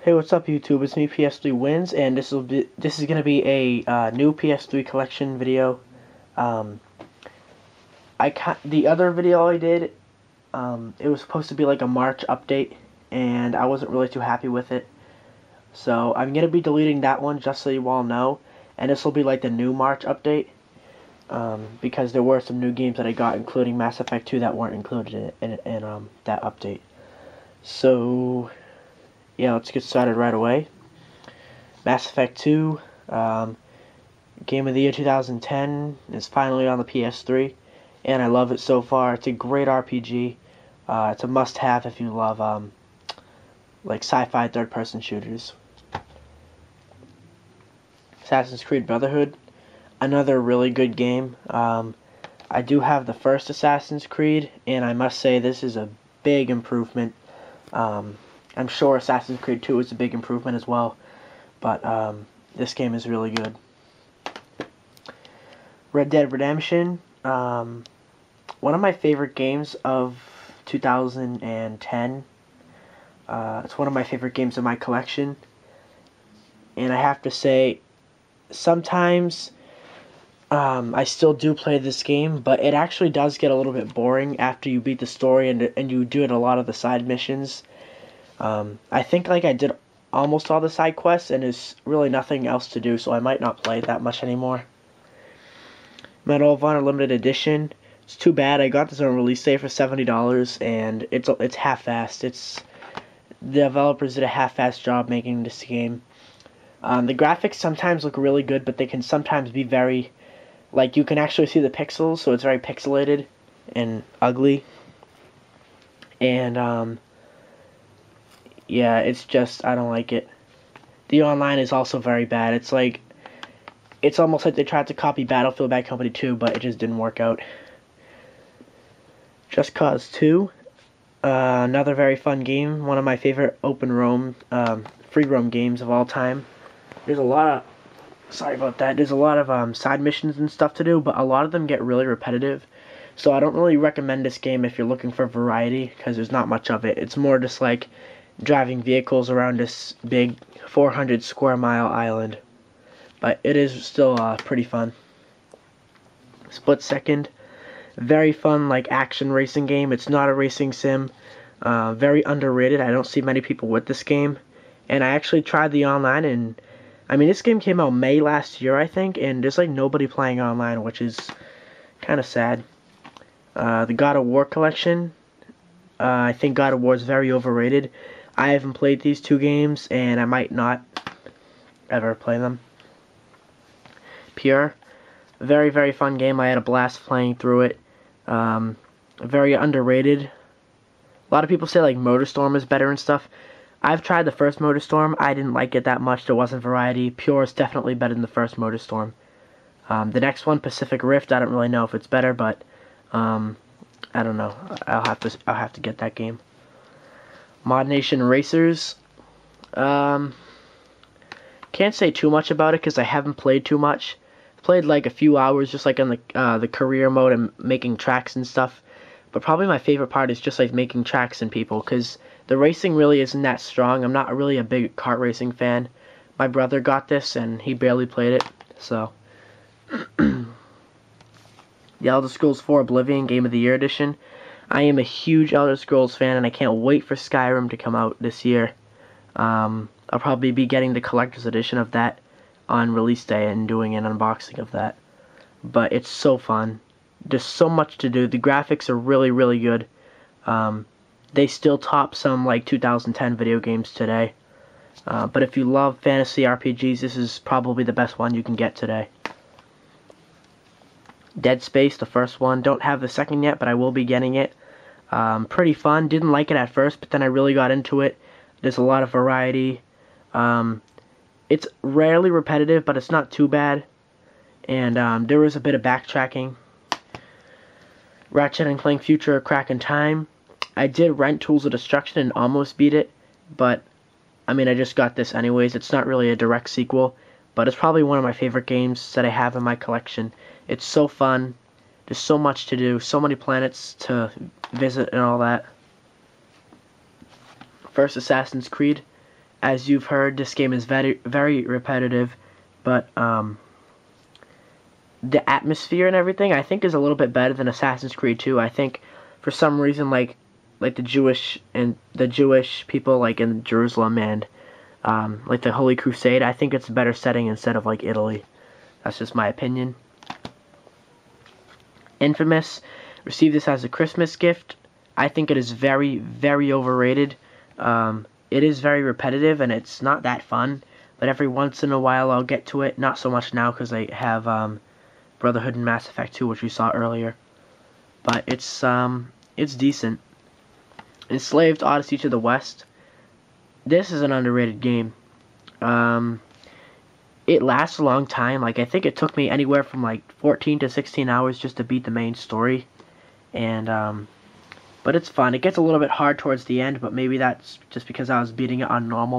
Hey, what's up, YouTube? It's me, PS3 Wins, and this is gonna be a new PS3 collection video. Um, the other video I did, it was supposed to be like a March update, and I wasn't really too happy with it. So I'm gonna be deleting that one just so you all know, and this will be like the new March update, because there were some new games that I got, including Mass Effect 2, that weren't included in that update. So yeah, let's get started right away. Mass Effect 2, Game of the Year 2010, is finally on the PS3, and I love it so far. It's a great RPG. It's a must-have if you love like sci-fi third-person shooters. Assassin's Creed Brotherhood, another really good game. I do have the first Assassin's Creed, and I must say this is a big improvement. I'm sure Assassin's Creed 2 is a big improvement as well, but this game is really good. Red Dead Redemption, one of my favorite games of 2010. It's one of my favorite games in my collection, and I have to say, sometimes I still do play this game, but it actually does get a little bit boring after you beat the story and you do it a lot of the side missions. I think like I did almost all the side quests, and there's really nothing else to do, so I might not play it that much anymore. Medal of Honor Limited Edition. It's too bad. I got this on release day for $70, and it's half-assed. The developers did a half-assed job making this game. The graphics sometimes look really good, but they can sometimes be very, like, you can actually see the pixels, so it's very pixelated and ugly. And yeah, it's just, I don't like it. The online is also very bad. It's almost like they tried to copy Battlefield Bad Company 2, but it just didn't work out. Just Cause 2, another very fun game. One of my favorite free roam games of all time. There's a lot of, sorry about that, there's a lot of side missions and stuff to do, but a lot of them get really repetitive. So I don't really recommend this game if you're looking for variety, because there's not much of it. It's more just like driving vehicles around this big 400 square mile island. But it is still pretty fun. Split Second, very fun like action racing game. It's not a racing sim. Very underrated. I don't see many people with this game. And I actually tried the online, and I mean, this game came out May last year, I think, and there's like nobody playing online, which is kind of sad. The God of War collection. I think God of War is very overrated. I haven't played these two games, and I might not ever play them. Pure, very, very fun game. I had a blast playing through it. Very underrated. A lot of people say like MotorStorm is better and stuff. I've tried the first MotorStorm. I didn't like it that much. There wasn't variety. Pure is definitely better than the first MotorStorm. The next one, Pacific Rift, I don't really know if it's better, but I don't know. I'll have to get that game. Mod Nation Racers. Can't say too much about it because I haven't played too much. Played like a few hours just like on the career mode and making tracks and stuff. But probably my favorite part is just like making tracks and people, because the racing really isn't that strong. I'm not really a big kart racing fan. My brother got this and he barely played it, so. The Elder Scrolls 4 Oblivion Game of the Year Edition. I am a huge Elder Scrolls fan, and I can't wait for Skyrim to come out this year. I'll probably be getting the collector's edition of that on release day and doing an unboxing of that. But it's so fun. There's so much to do. The graphics are really, really good. They still top some like 2010 video games today. But if you love fantasy RPGs, this is probably the best one you can get today. Dead Space, the first one. Don't have the second yet, but I will be getting it. Pretty fun. Didn't like it at first, but then I really got into it. There's a lot of variety. It's rarely repetitive, but it's not too bad. And there is a bit of backtracking. Ratchet and Clank Future Crack in Time. I did rent Tools of Destruction and almost beat it, but I mean, I just got this anyways. It's not really a direct sequel, but it's probably one of my favorite games that I have in my collection. It's so fun. There's so much to do, so many planets to visit and all that. First Assassin's Creed. As you've heard, this game is very repetitive, but the atmosphere and everything I think is a little bit better than Assassin's Creed 2. I think for some reason like the Jewish people like in Jerusalem and like the Holy Crusade, I think it's a better setting instead of like Italy. That's just my opinion. Infamous, received this as a Christmas gift. I think it is very overrated. It is very repetitive and it's not that fun, but every once in a while I'll get to it. Not so much now because I have Brotherhood and Mass Effect 2, which we saw earlier. But it's decent. Enslaved Odyssey to the West. This is an underrated game. It lasts a long time. Like I think it took me anywhere from like 14 to 16 hours just to beat the main story. And but it's fun. It gets a little bit hard towards the end, but maybe that's just because I was beating it on normal